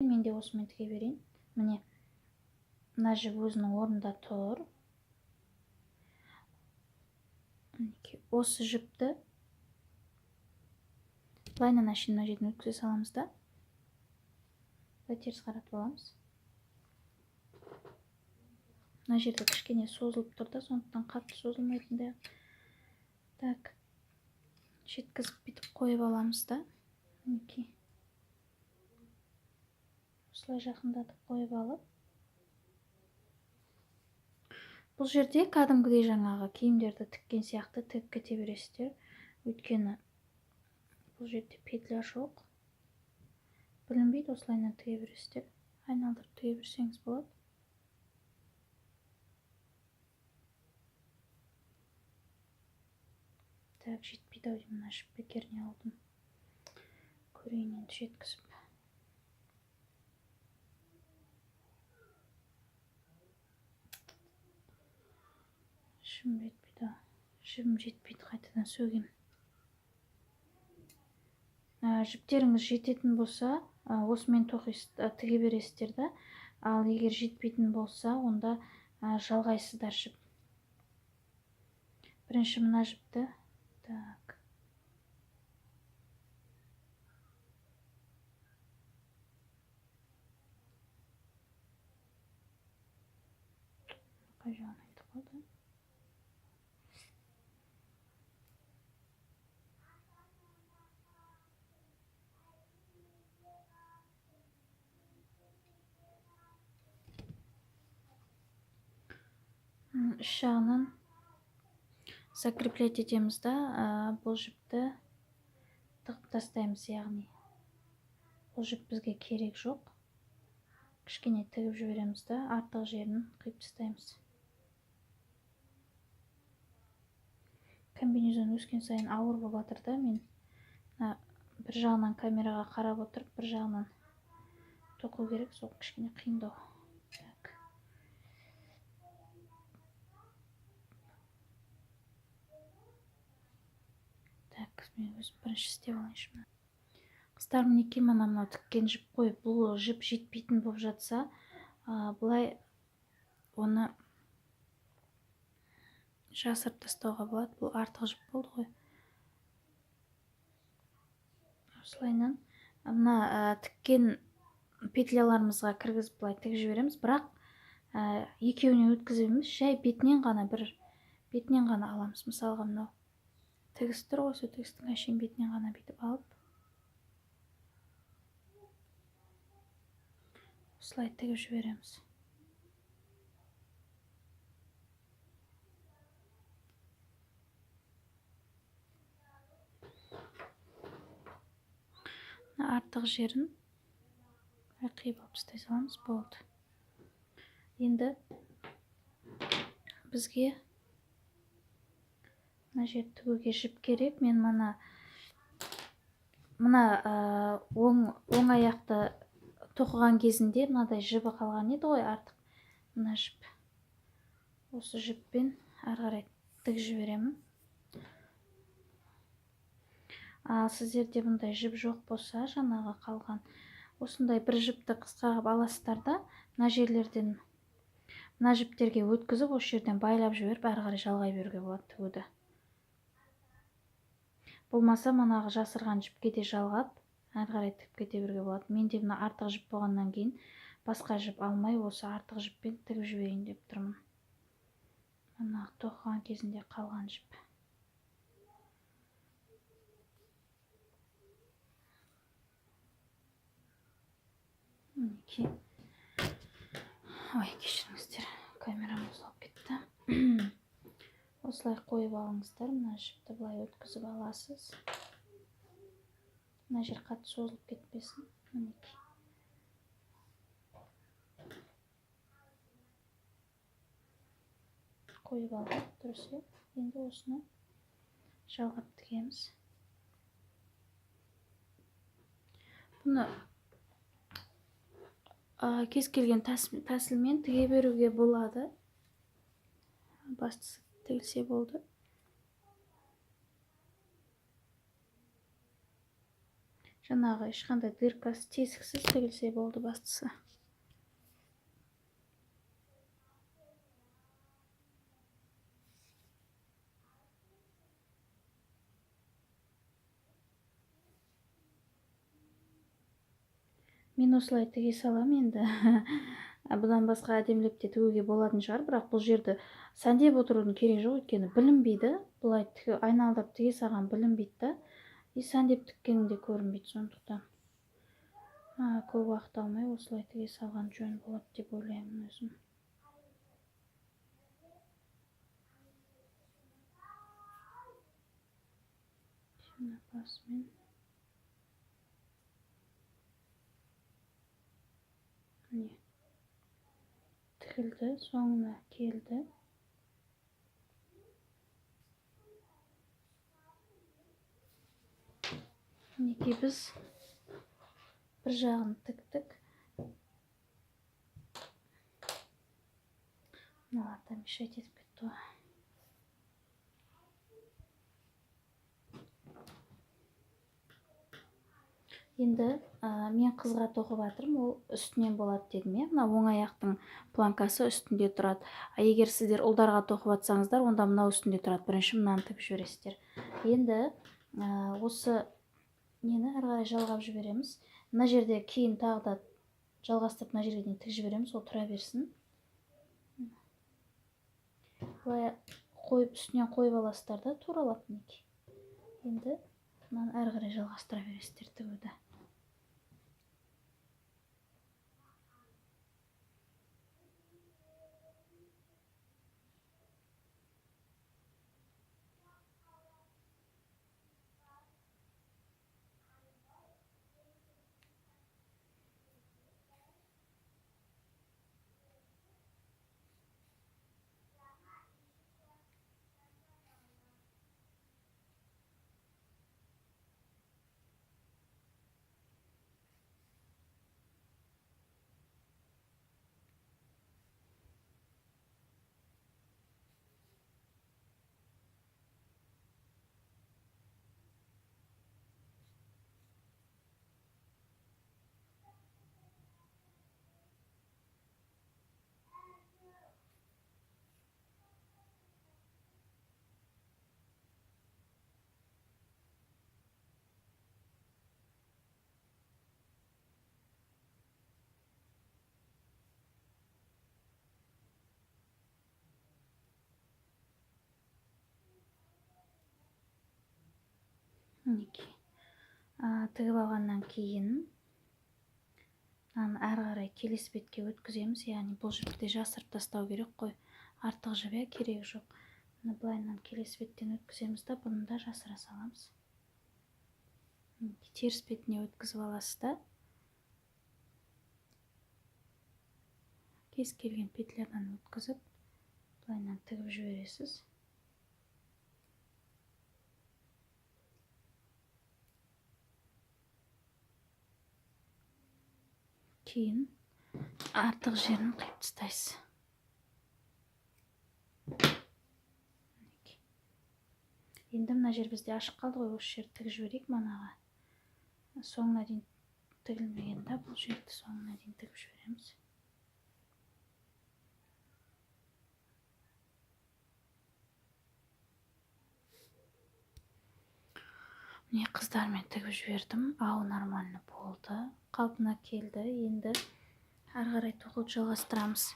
Мен де осымен тіге берейін. Міне, мына жіп өзінің орнында тұр. Осы жіпті былайынан ашын мына жерден өткізе саламыз да. Былай теріс қаратып аламыз. Мына жерде кішкене созылып тұр да, сондықтан қатты созылмайтындай. Так, жеткізіп бүйтіп қойып аламыз да. Мінекей. Осылай жақындатып қойып алып. Бұл жерде кәдімгідей жаңағы киімдерді тіккен сияқты тігіп кете бересіздер. Өйткені бұл жерде петля жоқ. Білінбейді, осылайынан тіге бересіздер. Айналдырып тіге берсеңіз болады. Так, жетпейді ау деймін, ашып бекеріне алдым. Көрейін енді жеткізіп. Жібім жетпейді, қайтадан сөгем. Жіптеріңіз жететін болса, осымен тіге бересіздер да. Ал егер жетпейтін болса, онда жалғайсыздар жіп. Бірінші мына жіпті. Так. Қай жағын айтып қалды? Үш жағынан закреплять етеміз да, бұл жіпті тығып тастаймыз, яғни. Бұл жіп бізге керек жоқ. Кішкене тігіп жібереміз да, артық жерін қиып тастаймыз. Комбинезон өскен сайын ауыр болып жатыр да, мен бір жағынан камераға қарап отырып, бір жағынан тоқу керек, сол кішкене қиындау. Так. Так, мен өзім бірінші істеп алайыншы. Қыздар, мінекей мынау тіккен жіп қой. Бұл жіп жетпейтін болып жатса, бұлай оны жасырып тастауға болады. Бұл артық жіп болды ғой. Осылайынан мына тіккен петляларымызға кіргізіп былай тігіп жібереміз. Бірақ екеуіне өткіземіз, жай бетінен ғана аламыз. Мысалға мынау тігіс тұр ғой, сол тігістің әшейін бетінен ғана бүйтіп алып, осылай тігіп жібереміз. Артық жерін қиып алып тастай саламыз, болды. Енді бізге мына жер тігуге жіп керек. Мен мына оң аяқты тоқыған кезінде мынадай жібі қалған еді ғой, артық. Мына жіп. Осы жіппен ары қарай тігіп жіберемін. Ал сіздерде бұндай жіп жоқ болса, жаңағы қалған, осындай бір жіпті қысқарып аласыздар да, мына жерлерден мына жіптерге өткізіп, осы жерден байлап жіберіп, ары қарай жалғай беруге болады тігуді. Болмаса, манағы жасырған жіпке де жалғап, ары қарай тігіп кете беруге болады. Мен де мына артық жіп болғаннан кейін басқа жіп алмай, осы артық жіппен тігіп жіберейін деп тұрмын. Мына тоқыған кезінде қалған жіп. Мінекей. Ой, кешіріңіздер, камерам бұзылып кетті. Осылай қойып алыңыздар, мына жіпті былай өткізіп аласыз. Мына жер қатты созылып кетпесін. Мінекей. Қойып алдық, дұрыс. Енді осыны жалғап тігеміз. Бұны кез келген тәсілмен тіге беруге болады. Бастысы тігілсе болды. Жаңағы ешқандай дыркасы тесіксіз тігілсе болды бастысы. Мен осылай тіге салам енді. Бұдан басқа әдемілеп те тігуге болатын шығар, бірақ бұл жерді сәндеп отырудың керегі жоқ, өйткені білінбейді. Бұлай айналдырып тіге салған білінбейді да, и сәндеп тіккенің де көрінбейді. Сондықтан көп уақыт алмай осылай тіге салған жөн болады деп ойлаймын өзім. Басымен міне тігілді, соңына келді. Мінекей біз бір жағын тіктік. Мыналар да мешать етіп кетті. Енді мен қызға тоқып жатырмын, ол үстінен болады дедім, мына оң аяқтың планкасы үстінде тұрады. Егер сіздер ұлдарға тоқып жатсаңыздар, онда мынау үстінде тұрады. Бірінші мынаны тігіп жібересіздер. Енді осы нені әрі қарай жалғап жібереміз. Мына жерде кейін тағы да жалғастырып мына жерге дейін тігіп жібереміз, ол тұра берсін. Былай қойып үстінен қойып аласыздар да туралап мінекей. Енді мынаны әрі қарай жалғастыра бересіздер тігуді. Мінекей тігіп алғаннан кейін мынаны әрі қарай келесі бетке өткіземіз. Яғни бұл жіпті жасырып тастау керек қой. Артық жібе керегі жоқ. Былайынан келесі беттен өткіземіз да, бұны да жасыра саламыз. Теріс бетіне өткізіп аласыз да. Кез келген петлядан өткізіп, былайынан тігіп жібересіз. Кейін артық жерін қиып тастайсыз. Енді мына жер бізде ашық қалды ғой, осы жерді тігіп жіберейік манаға. Соңына дейін тігілмеген да, бұл жерді соңына дейін тігіп жібереміз. Міне қыздармен тігіп жібердім. Ау нормально болды. Қалпына келді. Енді әрі қарай тоқуды жалғастырамыз.